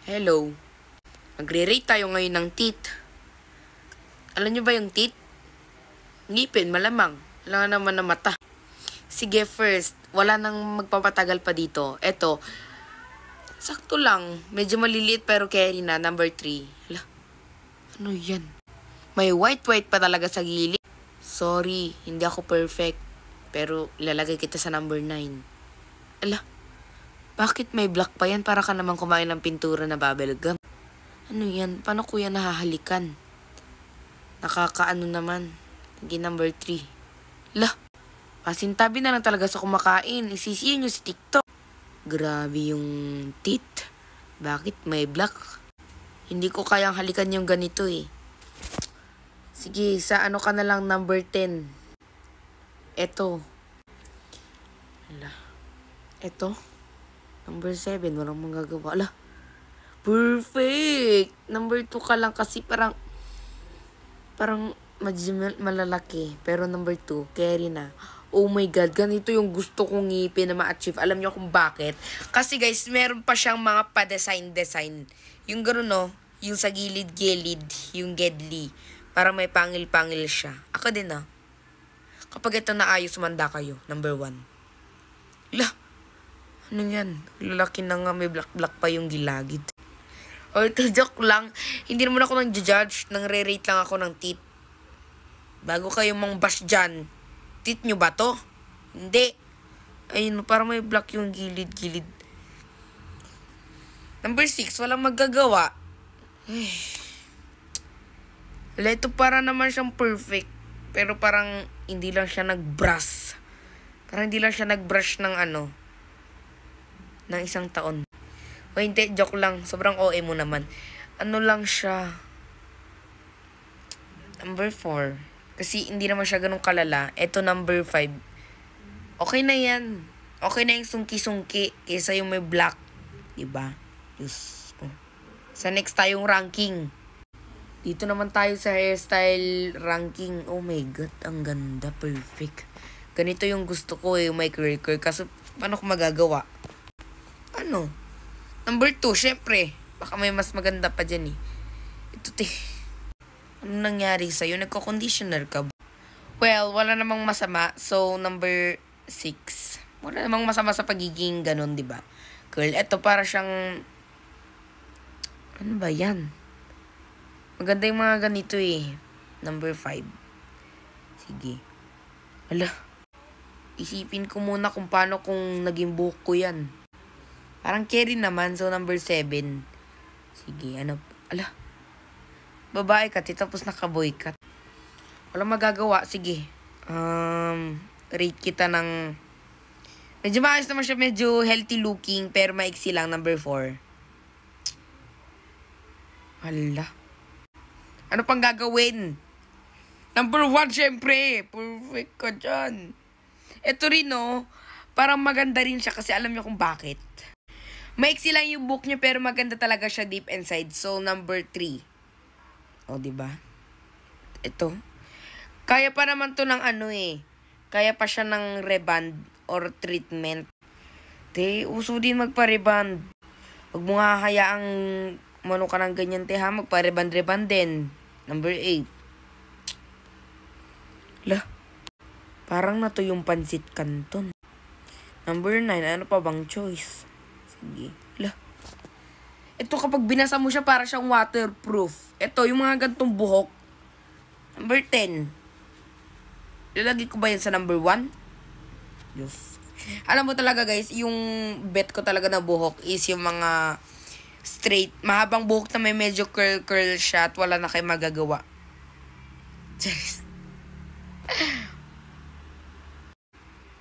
Hello. Magre-rate tayo ngayon ng teeth. Alam nyo ba yung teeth? Ngipin, malamang. Wala naman na mata. Sige, first. Wala nang magpapatagal pa dito. Eto. Sakto lang. Medyo maliliit pero carry na. Number 3. Hala. Ano yan? May white pa talaga sa gilid. Sorry, hindi ako perfect. Pero ilalagay kita sa number 9. Ala. Bakit may black pa yan? Para ka naman kumain ng pintura na bubble gum. Ano yan? Paano ko yan nahahalikan? Nakakaano naman. Sige, number 3. Lah, pasintabi na lang talaga sa kumakain. Isisiyan nyo si TikTok. Grabe yung teeth. Bakit may black? Hindi ko kayang halikan yung ganito eh. Sige, sa ano ka na lang number 10. Eto. Ala. Eto. Number 7. Walang magagawa. Ala. Perfect! Number 2 ka lang kasi parang malalaki. Pero number 2, carry na. Oh my God, ganito yung gusto kong ngipin na ma-achieve. Alam niyo kung bakit? Kasi guys, meron pa siyang mga pa-design. Yung gano'n no, yung sa gilid-gilid, yung gedli. Para may pangil-pangil siya. Ako din ah. Kapag ito naayos, manda kayo. Number 1. Lah, ano yan? Lalaki na nga, may black pa yung gilagid. O ito, joke lang. Hindi naman ako nang judge. Nang re-rate lang ako ng teeth. Bago kayo mang bash dyan. Teeth nyo ba to? Hindi. Ayun, parang may black yung gilid-gilid. Number 6, walang magagawa. Wala, ito para naman siyang perfect. Pero parang hindi lang siya nag-brush. Parang hindi lang siya nag-brush ng ng isang taon. O hindi, joke lang. Sobrang OA mo naman. Ano lang siya? Number 4. Kasi hindi naman siya ganun kalala. Ito number 5. Okay na yan. Okay na yung sungki-sungki kaysa yung may black. Diba? Diyos ko. Sa next tayong ranking. Dito naman tayo sa hairstyle ranking. Oh my God, ang ganda. Perfect. Ganito yung gusto ko eh, may curl. Kasi paano ko magagawa? Ano? Number 2, syempre. Baka may mas maganda pa dyan eh. Ito ano nangyari sa'yo? Nagko-conditioner ka ba? Well, wala namang masama. So, number 6. Wala namang masama sa pagiging ganun, diba? Curl. Ito para siyang... Ano ba yan? Maganda yung mga ganito eh. Number 5. Sige. Ala. Isipin ko muna kung paano kung naging buhok ko yan. Parang carry naman. So, number 7. Sige, ano? Ala. Babae ka, tapos nakaboy ka. Walang magagawa. Sige. Rate kita ng... Medyo maayos naman siya. Medyo healthy looking. Pero maiksi lang. Number 4. Ala. Ano pang gagawin? Number 1, syempre. Perfect ka dyan. Ito rin, no? Parang maganda rin siya kasi alam niyo kung bakit. Maiksi lang yung book niya pero maganda talaga siya deep inside. So, number 3. O, diba? Ito. Kaya pa naman to ng Kaya pa siya ng reband or treatment. Uso din magpa-reband. Huwag mo nga hayaang mano ka ng ganyan, ha? Magpa-reband din. Number 8. Lah. Parang na to yung pansit canton. Number 9. Ano pa bang choice? Sige. Lah. Ito kapag binasa mo siya para siyang waterproof. Ito, yung mga gantong buhok. Number 10. Lalagay ko ba yan sa number 1? Yes. Alam mo talaga guys, yung bet ko talaga na buhok is yung mga straight. Mahabang buhok na may medyo curl siya at wala na kayo magagawa. Cheers.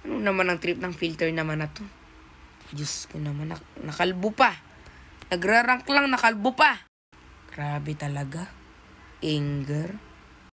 Ano naman ang trip ng filter naman na to? Diyos ko naman, nakalbo pa. Nagra-rank lang, nakalbo pa. Grabe talaga. Anger.